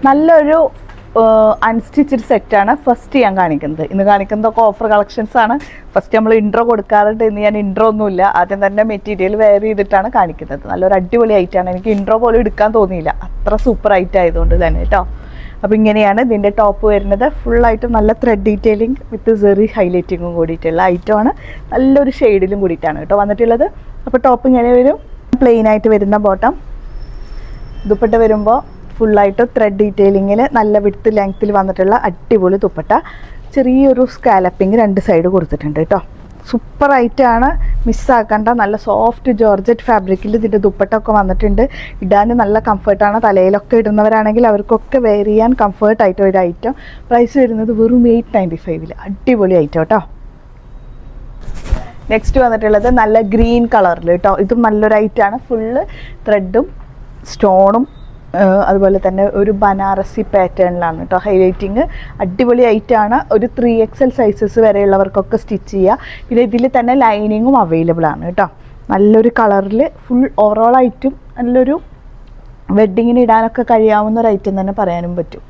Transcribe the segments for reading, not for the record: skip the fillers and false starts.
നല്ലൊരു അൺസ്റ്റിച്ചഡ് സെറ്റാണ് ഫസ്റ്റ് ഞാൻ കാണിക്കുന്നത്. ഇന്ന് കാണിക്കുന്നതൊക്കെ ഓഫർ കളക്ഷൻസ് ആണ്. ഫസ്റ്റ് നമ്മൾ ഇൻട്രോ കൊടുക്കാറുണ്ട്, ഇന്ന് ഞാൻ ഇൻട്രോ ഒന്നുമില്ല, ആദ്യം തന്നെ മെറ്റീരിയൽ വെയർ ചെയ്തിട്ടാണ് കാണിക്കുന്നത്. നല്ലൊരു അടിപൊളി ഐറ്റാണ്, എനിക്ക് ഇൻട്രോ പോലും എടുക്കാൻ തോന്നിയില്ല, അത്ര സൂപ്പർ ഐറ്റം ആയതുകൊണ്ട് തന്നെ കേട്ടോ. അപ്പോൾ ഇങ്ങനെയാണ് ഇതിൻ്റെ ടോപ്പ് വരുന്നത്. ഫുള്ളായിട്ടും നല്ല ത്രെഡ് ഡീറ്റെയിലിംഗ് വിത്ത് സെറി ഹൈലൈറ്റിങ്ങും കൂടിയിട്ടുള്ള ഐറ്റമാണ്. നല്ലൊരു ഷെയ്ഡിലും കൂടിയിട്ടാണ് കേട്ടോ വന്നിട്ടുള്ളത്. അപ്പോൾ ടോപ്പ് ഇങ്ങനെ വരും, പ്ലെയിൻ ആയിട്ട് വരുന്ന ബോട്ടം. ദുപ്പട്ട വരുമ്പോൾ ഫുള്ളായിട്ട് ത്രെഡ് ഡീറ്റെയിലിങ്ങിൽ നല്ല വിഡ്ത്ത് ലെങ്ത്തിൽ വന്നിട്ടുള്ള അടിപൊളി ദുപ്പട്ട. ചെറിയൊരു സ്കാലപ്പിങ് രണ്ട് സൈഡ് കൊടുത്തിട്ടുണ്ട് കേട്ടോ. സൂപ്പർ ആയിട്ടാണ്, മിസ്സാക്കണ്ട. നല്ല സോഫ്റ്റ് ജോർജറ്റ് ഫാബ്രിക്കിൽ ഇതിൻ്റെ ദുപ്പട്ട ഒക്കെ വന്നിട്ടുണ്ട്. ഇടാൻ നല്ല കംഫർട്ടാണ്. തലയിലൊക്കെ ഇടുന്നവരാണെങ്കിൽ അവർക്കൊക്കെ വെയർ ചെയ്യാൻ കംഫർട്ടായിട്ട് ഒരു ഐറ്റം. പ്രൈസ് വരുന്നത് വെറും 895. അടിപൊളി ഐറ്റം കേട്ടോ. നെക്സ്റ്റ് വന്നിട്ടുള്ളത് നല്ല ഗ്രീൻ കളറിൽ കേട്ടോ. ഇതും നല്ലൊരു ഐറ്റമാണ്. ഫുള്ള് ത്രെഡും സ്റ്റോണും അതുപോലെ തന്നെ ഒരു ബനാറസി പാറ്റേണിലാണ് കേട്ടോ ഹൈലൈറ്റിങ്. അടിപൊളി ഐറ്റാണ്. ഒരു 3XL സൈസസ് വരെയുള്ളവർക്കൊക്കെ സ്റ്റിച്ച് ചെയ്യുക. പിന്നെ ഇതിൽ തന്നെ ലൈനിങ്ങും അവൈലബിൾ ആണ് കേട്ടോ. നല്ലൊരു കളറിൽ ഫുൾ ഓവറോൾ ഐറ്റും നല്ലൊരു വെഡ്ഡിങ്ങിന് ഇടാനൊക്കെ കഴിയാവുന്ന ഒരു ഐറ്റം തന്നെ പറയാനും പറ്റും.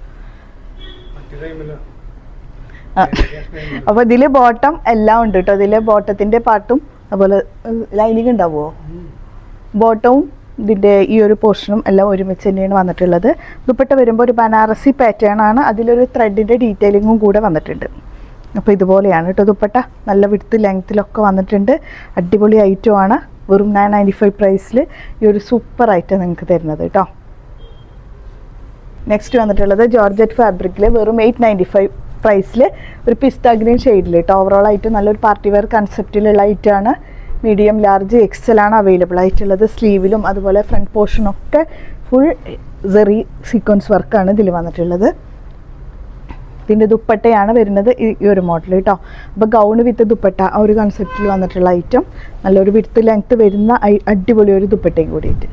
അപ്പോൾ ഇതിൽ ബോട്ടം എല്ലാം ഉണ്ട് കേട്ടോ. ഇതിൽ ബോട്ടത്തിൻ്റെ പാട്ടും അതുപോലെ ലൈനിങ് ഉണ്ടാവുമോ? ബോട്ടവും ഇതിൻ്റെ ഈ ഒരു പോർഷനും എല്ലാം ഒരുമിച്ച് തന്നെയാണ് വന്നിട്ടുള്ളത്. ദുപ്പട്ട വരുമ്പോൾ ഒരു ബനാറസി പാറ്റേൺ ആണ്, അതിലൊരു ത്രെഡിൻ്റെ ഡീറ്റെയിലിങ്ങും കൂടെ വന്നിട്ടുണ്ട്. അപ്പോൾ ഇതുപോലെയാണ് കേട്ടോ ദുപ്പട്ട. നല്ല വിഡ്ത്ത് ലെങ്ത്തിലൊക്കെ വന്നിട്ടുണ്ട്. അടിപൊളി ഐറ്റമാണ്. വെറും 995 പ്രൈസിൽ ഈ ഒരു സൂപ്പർ ഐറ്റം നിങ്ങൾക്ക് തരുന്നത് കേട്ടോ. നെക്സ്റ്റ് വന്നിട്ടുള്ളത് ജോർജറ്റ് ഫാബ്രിക്കിൽ വെറും 895 പ്രൈസിൽ ഒരു പിസ്ത ഗ്രീൻ ഷെയ്ഡിൽ കേട്ടോ. ഓവറോൾ ആയിട്ട് നല്ലൊരു പാർട്ടി വെയർ കൺസെപ്റ്റിലുള്ള ഐറ്റമാണ്. മീഡിയം ലാർജ് XL ആണ് അവൈലബിൾ ആയിട്ടുള്ളത്. സ്ലീവിലും അതുപോലെ ഫ്രണ്ട് പോർഷനൊക്കെ ഫുൾ സെറി സീക്വൻസ് വർക്കാണ് ഇതിൽ വന്നിട്ടുള്ളത്. ഇതിൻ്റെ ദുപ്പട്ടയാണ് വരുന്നത് ഈ ഒരു മോഡൽ കേട്ടോ. അപ്പോൾ ഗൗണ് വിത്ത് ദുപ്പട്ട ആ ഒരു കൺസെപ്റ്റിൽ വന്നിട്ടുള്ള ഐറ്റം. നല്ലൊരു വിഡ്ത്ത് ലെങ്ത്ത് വരുന്ന അടിപൊളി ഒരു ദുപ്പട്ടയും കൂടിയിട്ട്.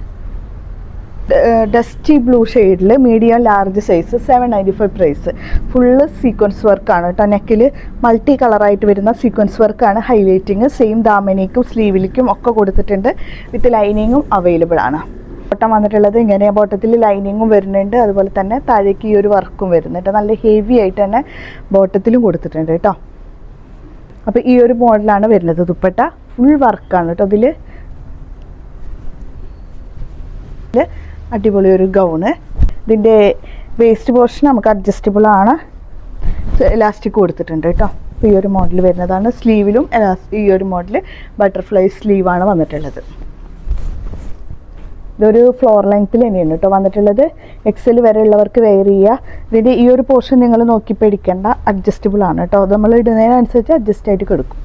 ഡസ്റ്റി ബ്ലൂ ഷെയ്ഡിൽ medium large size 795 price. Full sequence വർക്കാണ് കേട്ടോ. നെക്കിൽ മൾട്ടി കളറായിട്ട് വരുന്ന സീക്വൻസ് വർക്കാണ്. ഹൈലൈറ്റിങ് സെയിം ദാമനിക്കും സ്ലീവിലേക്കും ഒക്കെ കൊടുത്തിട്ടുണ്ട്. വിത്ത് ലൈനിങ്ങും അവൈലബിൾ ആണ്. ബോട്ടം വന്നിട്ടുള്ളത് ഇങ്ങനെ, ബോട്ടത്തിൽ ലൈനിങ്ങും വരുന്നുണ്ട്, അതുപോലെ തന്നെ താഴേക്ക് ഈ ഒരു വർക്കും വരുന്നുണ്ട്. നല്ല ഹെവി ആയിട്ട് തന്നെ ബോട്ടത്തിലും കൊടുത്തിട്ടുണ്ട് കേട്ടോ. അപ്പോൾ ഈ ഒരു മോഡലാണ് വരുന്നത്. ദുപ്പട്ട ഫുൾ വർക്കാണ് കേട്ടോ. ഇതിൽ അടിപൊളി ഒരു ഗൗണ്. ഇതിൻ്റെ വേസ്റ്റ് പോർഷൻ നമുക്ക് അഡ്ജസ്റ്റബിൾ ആണ്, ഇലാസ്റ്റിക് കൊടുത്തിട്ടുണ്ട് കേട്ടോ. അപ്പോൾ ഈ ഒരു മോഡൽ വരുന്നതാണ്. സ്ലീവിലും ഈ ഒരു മോഡൽ ബട്ടർഫ്ലൈ സ്ലീവാണ് വന്നിട്ടുള്ളത്. ഇതൊരു ഫ്ലോർ ലെങ്ത്തിൽ തന്നെയാണ് കേട്ടോ വന്നിട്ടുള്ളത്. XL വരെ ഉള്ളവർക്ക് വെയർ ചെയ്യുക. ഇതിൻ്റെ ഈ ഒരു പോർഷൻ നിങ്ങൾ നോക്കി പേടിക്കേണ്ട, അഡ്ജസ്റ്റബിൾ ആണ് കേട്ടോ. നമ്മൾ ഇടുന്നതിനനുസരിച്ച് അഡ്ജസ്റ്റ് ആയിട്ട് കൊടുക്കും.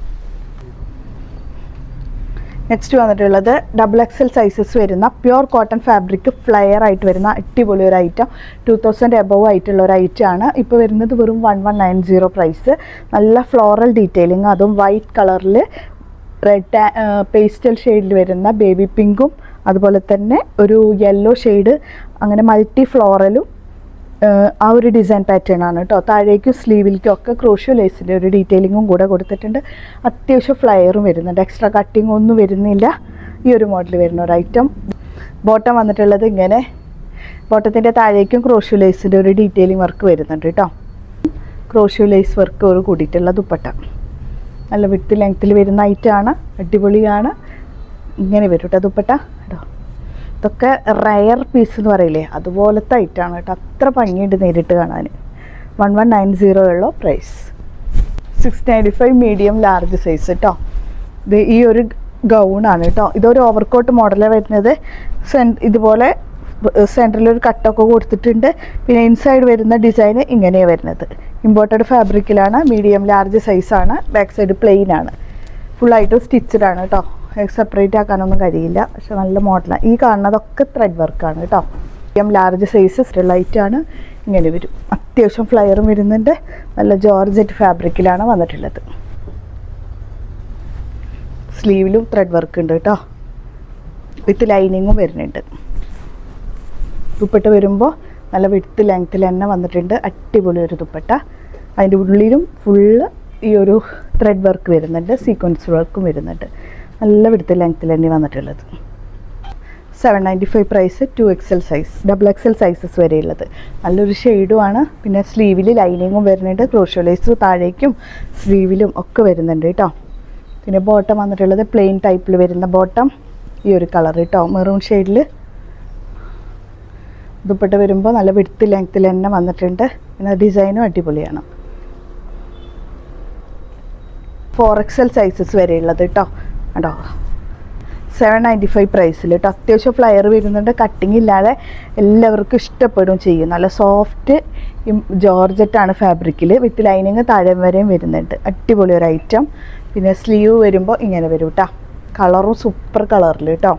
നെക്സ്റ്റ് വന്നിട്ടുള്ളത് XXL സൈസസ് വരുന്ന പ്യുർ കോട്ടൺ ഫാബ്രിക് ഫ്ലയർ ആയിട്ട് വരുന്ന അടിപൊളി ഒരു ഐറ്റം. 2000 എബവ് ആയിട്ടുള്ള ഒരു ഐറ്റം ആണ്. ഇപ്പോൾ വരുന്നത് വെറും 1190 പ്രൈസ്. നല്ല ഫ്ലോറൽ ഡീറ്റെയിലിങ്, അതും വൈറ്റ് കളറിൽ റെഡ് പേസ്റ്റൽ ഷെയ്ഡിൽ വരുന്ന ബേബി പിങ്കും അതുപോലെ തന്നെ ഒരു യെല്ലോ ഷെയ്ഡ്, അങ്ങനെ മൾട്ടി ഫ്ലോറലും ആ ഒരു ഡിസൈൻ പാറ്റേൺ ആണ് കേട്ടോ. താഴേക്കും സ്ലീവിലേക്കും ഒക്കെ ക്രോഷ്യോ ലേസിൻ്റെ ഒരു ഡീറ്റെയിലിങ്ങും കൂടെ കൊടുത്തിട്ടുണ്ട്. അത്യാവശ്യം ഫ്ലയറും വരുന്നുണ്ട്, എക്സ്ട്രാ കട്ടിങ് ഒന്നും വരുന്നില്ല. ഈ ഒരു മോഡൽ വരുന്ന ഒരു ഐറ്റം. ബോട്ടം വന്നിട്ടുള്ളത് ഇങ്ങനെ, ബോട്ടത്തിൻ്റെ താഴേക്കും ക്രോഷ്യോ ലേസിൻ്റെ ഒരു ഡീറ്റെയിലിംഗ് വർക്ക് വരുന്നുണ്ട് കേട്ടോ. ക്രോഷ്യോ ലേസ് വർക്ക് ഒരു കൂടിയിട്ടുള്ള ദുപ്പട്ട. നല്ല വിഡ്ത്ത് ലെങ്ത്തിൽ വരുന്ന ഐറ്റമാണ്. അടിപൊളിയാണ്. ഇങ്ങനെ വരും കേട്ടോ ദുപ്പട്ട കേട്ടോ. ഇതൊക്കെ റയർ പീസ് എന്ന് പറയില്ലേ, അതുപോലത്തെ ഐറ്റമാണ് കേട്ടോ. അത്ര ഭംഗിയുണ്ട് നേരിട്ട് കാണാൻ. 1190 ഉള്ള പ്രൈസ്. 695 മീഡിയം ലാർജ് സൈസ് കേട്ടോ. ഇത് ഈ ഒരു ഗൗണാണ് കേട്ടോ. ഇതൊരു ഓവർകോട്ട് മോഡലാണ് വരുന്നത്. ഇതുപോലെ സെൻറ്ററിലൊരു കട്ടൊക്കെ കൊടുത്തിട്ടുണ്ട്. പിന്നെ ഇൻസൈഡ് വരുന്ന ഡിസൈൻ ഇങ്ങനെയാണ് വരുന്നത്. ഇമ്പോർട്ടഡ് ഫാബ്രിക്കിലാണ്. മീഡിയം ലാർജ് സൈസാണ്. ബാക്ക് സൈഡ് പ്ലെയിൻ ആണ്. ഫുള്ളായിട്ട് സ്റ്റിച്ചഡ് ആണ് കേട്ടോ. സെപ്പറേറ്റ് ആക്കാനൊന്നും കഴിയില്ല, പക്ഷെ നല്ല മോഡലാണ്. ഈ കാണുന്നതൊക്കെ ത്രെഡ് വർക്കാണ് കേട്ടോ. മീഡിയം ലാർജ് സൈസ് ലൈറ്റാണ്. ഇങ്ങനെ വരും. അത്യാവശ്യം ഫ്ലയറും വരുന്നുണ്ട്. നല്ല ജോർജറ്റ് ഫാബ്രിക്കിലാണ് വന്നിട്ടുള്ളത്. സ്ലീവിലും ത്രെഡ് വർക്ക് ഉണ്ട് കേട്ടോ. വിത്ത് ലൈനിങ്ങും വരുന്നുണ്ട്. ദുപ്പട്ട വരുമ്പോൾ നല്ല വിഡ്ത്ത് ലെങ്ത്തിൽ തന്നെ വന്നിട്ടുണ്ട്. അടിപൊളി ഒരു ദുപ്പട്ട. അതിൻ്റെ ഉള്ളിലും ഫുള്ള് ഈ ഒരു ത്രെഡ് വർക്ക് വരുന്നുണ്ട്, സീക്വൻസ് വർക്കും വരുന്നുണ്ട്. നല്ല വിഡ്ത്ത് ലെങ്ത്തിൽ തന്നെ വന്നിട്ടുള്ളത്. 795 price. 2XL size, XXL sizes വരെയുള്ളത്. നല്ലൊരു ഷെയ്ഡുമാണ്. പിന്നെ സ്ലീവിൽ ലൈനിങ്ങും വരുന്നുണ്ട്, ക്രോഷ്യോ താഴേക്കും സ്ലീവിലും ഒക്കെ വരുന്നുണ്ട് കേട്ടോ. പിന്നെ ബോട്ടം വന്നിട്ടുള്ളത് പ്ലെയിൻ ടൈപ്പിൽ വരുന്ന ബോട്ടം, ഈ ഒരു കളർ കേട്ടോ, മെറൂൺ ഷെയ്ഡിൽ. ദുപ്പട്ട വരുമ്പോൾ നല്ല വിഡ്ത്ത് ലെങ്ത്തിൽ തന്നെ വന്നിട്ടുണ്ട്. പിന്നെ ഡിസൈനും അടിപൊളിയാണ്. 4XL സൈസസ് വരെയുള്ളത് കേട്ടോ. കേട്ടോ 795 പ്രൈസിൽ കേട്ടോ. അത്യാവശ്യം ഫ്ലയർ വരുന്നുണ്ട്, കട്ടിങ് ഇല്ലാതെ എല്ലാവർക്കും ഇഷ്ടപ്പെടും ചെയ്യും. നല്ല സോഫ്റ്റ് ജോർജറ്റാണ് ഫാബ്രിക്കിൽ, വിത്ത് ലൈനിങ് താഴെ വരെയും വരുന്നുണ്ട്. അടിപൊളി ഒരു ഐറ്റം. പിന്നെ സ്ലീവ് വരുമ്പോൾ ഇങ്ങനെ വരും കേട്ടോ. കളറും സൂപ്പർ കളറിൽ കേട്ടോ.